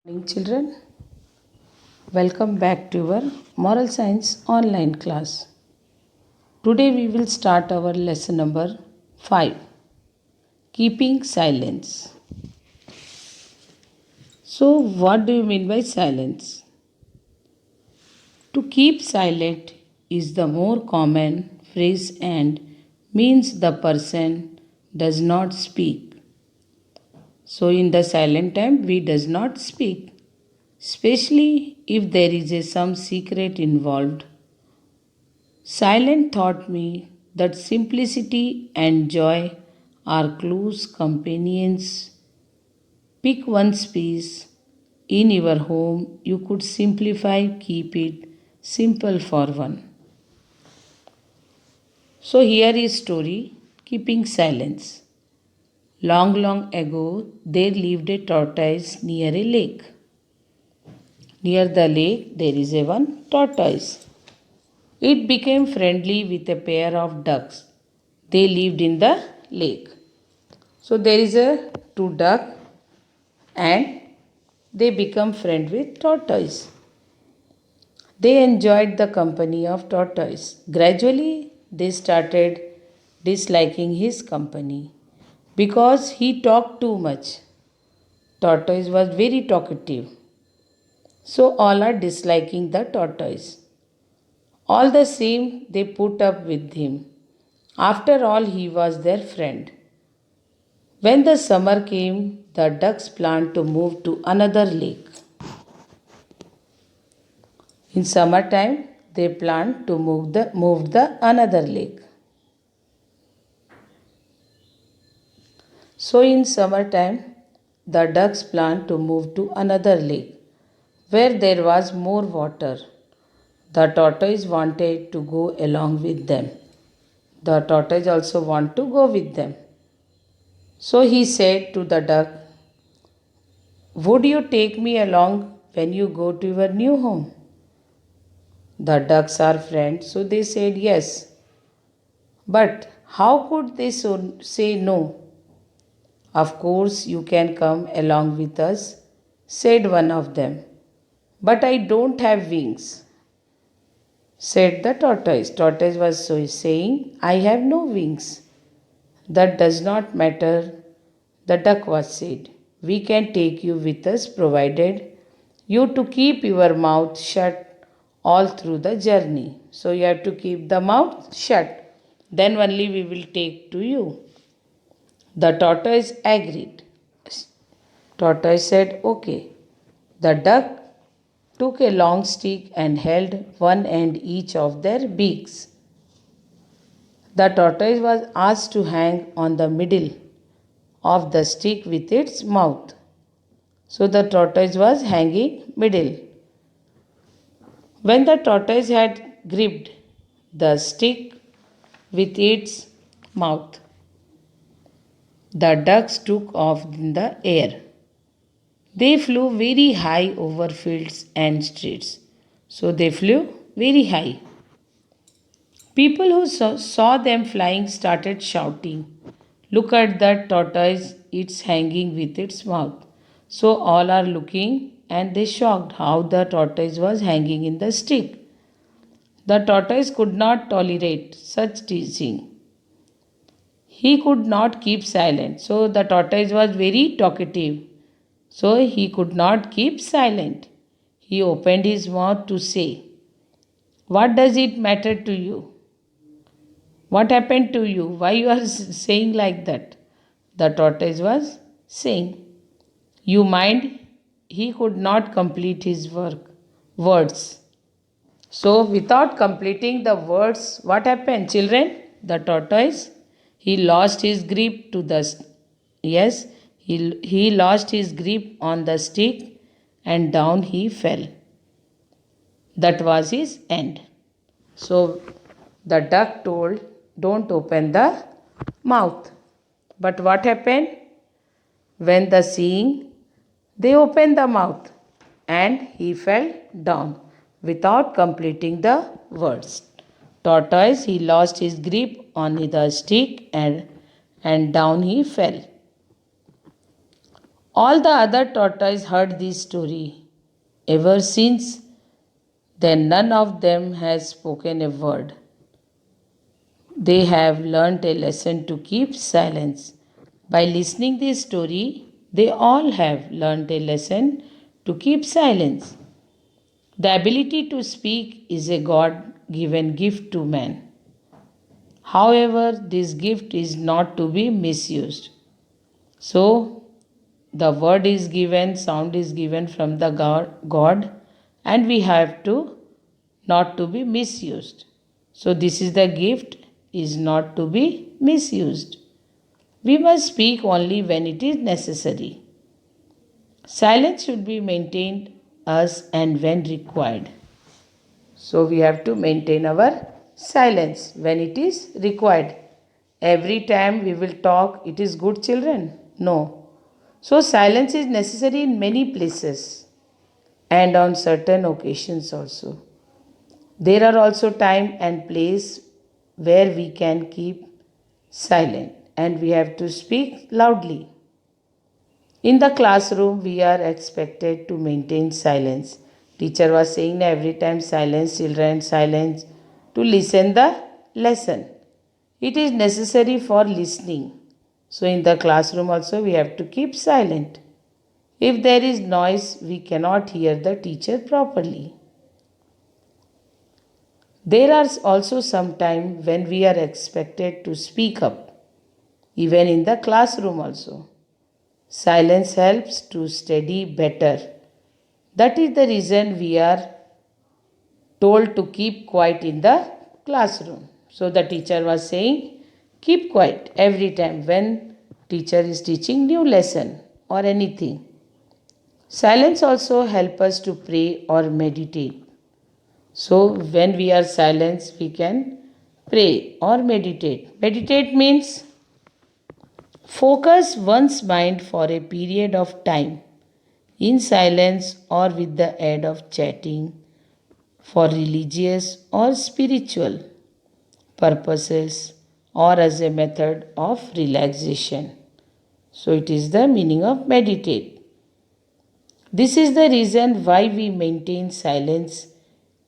Morning, children. Welcome back to our Moral Science online class. Today we will start our lesson number 5, Keeping Silence. So, what do you mean by silence? To keep silent is the more common phrase and means the person does not speak. So, in the silent time, we does not speak, especially if there is some secret involved. Silent taught me that simplicity and joy are close companions. Pick one space in your home you could simplify, keep it simple for one. So here is story Keeping Silence. Long, long ago, there lived a tortoise near a lake. Near the lake, there is a one tortoise. It became friendly with a pair of ducks. They lived in the lake. So there is a two duck and they become friend with tortoise. They enjoyed the company of tortoise. Gradually they started disliking his company because he talked too much. Tortoise was very talkative. So all are disliking the tortoise. All the same, they put up with him. After all, he was their friend. When the summer came, the ducks planned to move to another lake. In summertime, they planned to move the another lake. So in summertime, the ducks planned to move to another lake where there was more water. The tortoise wanted to go along with them. The tortoise also wanted to go with them. So he said to the duck, "Would you take me along when you go to your new home?" The ducks are friends, so they said yes. But how could they say no? "Of course, you can come along with us," said one of them. "But I don't have wings," said the tortoise. Tortoise was so saying, "I have no wings." "That does not matter," the duck was said. "We can take you with us provided you to keep your mouth shut all through the journey." So you have to keep the mouth shut. Then only we will take to you. The tortoise agreed. Tortoise said, "Okay." The duck took a long stick and held one end each of their beaks. The tortoise was asked to hang on the middle of the stick with its mouth. So the tortoise was hanging middle. When the tortoise had gripped the stick with its mouth, the ducks took off in the air. They flew very high over fields and streets. So they flew very high. People who saw them flying started shouting, "Look at that tortoise, it's hanging with its mouth." So all are looking and they shocked how the tortoise was hanging in the stick. The tortoise could not tolerate such teasing. He could not keep silent. So the tortoise was very talkative. So he could not keep silent. He opened his mouth to say, "What does it matter to you? What happened to you? Why you are saying like that?" The tortoise was saying, "You mind?" He could not complete his words. So without completing the words, what happened, children? The tortoise, he lost his grip to the yes, he lost his grip on the stick and down he fell. That was his end. So the duck told, "Don't open the mouth." But what happened? When the seeing, they opened the mouth and he fell down without completing the words. Tortoise, he lost his grip on the stick and down he fell. All the other tortoises heard this story. Ever since then, none of them has spoken a word. They have learnt a lesson to keep silence. By listening this story, they all have learnt a lesson to keep silence. The ability to speak is a God given gift to man. However, this gift is not to be misused. So, the word is given, sound is given from the God, and we have to not to be misused. So, this is the gift is not to be misused. We must speak only when it is necessary. Silence should be maintained as and when required. So we have to maintain our silence when it is required. Every time we will talk, it is good, children? No. So silence is necessary in many places and on certain occasions also. There are also time and place where we can keep silent and we have to speak loudly. In the classroom, we are expected to maintain silence. Teacher was saying every time silence, children, silence to listen the lesson. It is necessary for listening. So in the classroom also we have to keep silent. If there is noise, we cannot hear the teacher properly. There are also some time when we are expected to speak up, even in the classroom also. Silence helps to study better. That is the reason we are told to keep quiet in the classroom. So the teacher was saying, keep quiet every time when teacher is teaching new lesson or anything. Silence also help us to pray or meditate. So when we are silent, we can pray or meditate. Meditate means focus one's mind for a period of time in silence or with the aid of chatting for religious or spiritual purposes or as a method of relaxation. So it is the meaning of meditate. This is the reason why we maintain silence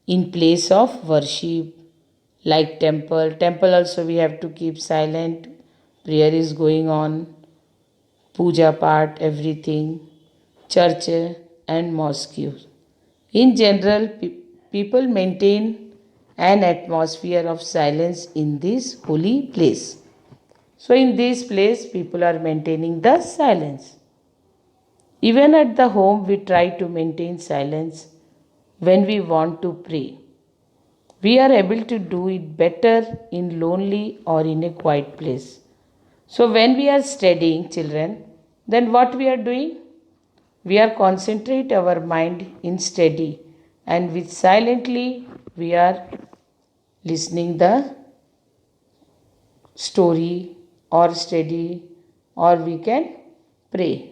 in place of worship like temple. Temple also we have to keep silent. Prayer is going on. Puja part, everything. Church and mosque. In general, people maintain an atmosphere of silence in this holy place. So, in this place, people are maintaining the silence. Even at the home, we try to maintain silence when we want to pray. We are able to do it better in lonely or in a quiet place. So, when we are studying, children, then what we are doing? We are concentrate our mind in study and with silently we are listening the story or study or we can pray.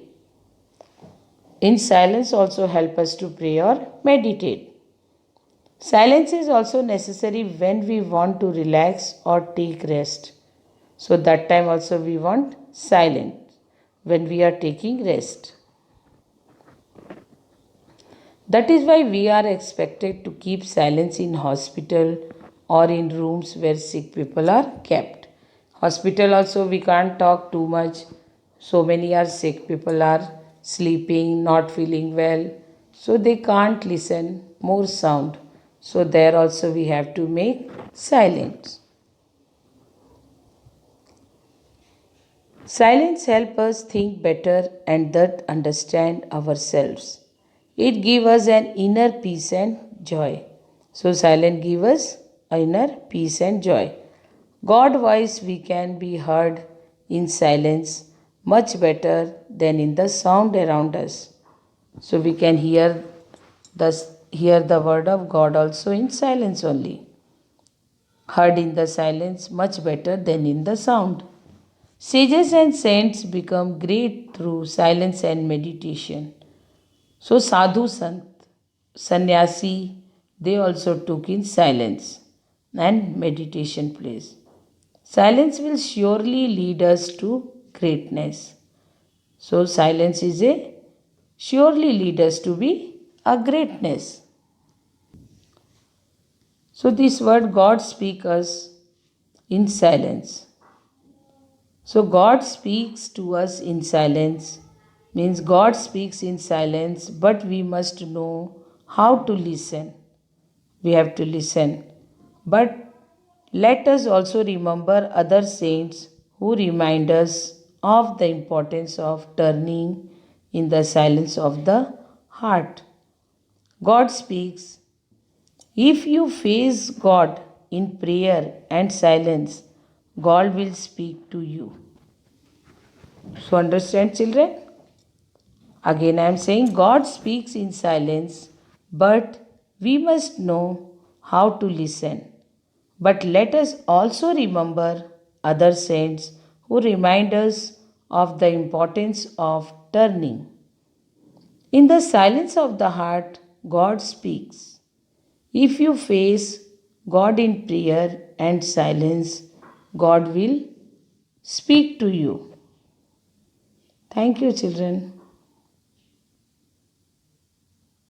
In silence also help us to pray or meditate. Silence is also necessary when we want to relax or take rest. So that time also we want silence when we are taking rest. That is why we are expected to keep silence in hospital or in rooms where sick people are kept. Hospital also we can't talk too much. So many are sick people are sleeping, not feeling well. So they can't listen more sound. So there also we have to make silence. Silence help us think better and that understand ourselves. It gives us an inner peace and joy. So silence gives us inner peace and joy. God voice we can be heard in silence much better than in the sound around us. So we can hear the word of God also in silence only. Heard in the silence much better than in the sound. Sages and saints become great through silence and meditation. So sadhu sant, sannyasi, they also took in silence and meditation place. Silence will surely lead us to greatness. So silence is a surely lead us to be a greatness. So this word God speak us in silence. So God speaks to us in silence means God speaks in silence, but we must know how to listen. We have to listen. But let us also remember other saints who remind us of the importance of turning in the silence of the heart. God speaks. If you face God in prayer and silence, God will speak to you. So, understand, children? Again, I am saying God speaks in silence, but we must know how to listen. But let us also remember other saints who remind us of the importance of turning. In the silence of the heart, God speaks. If you face God in prayer and silence, God will speak to you. Thank you, children.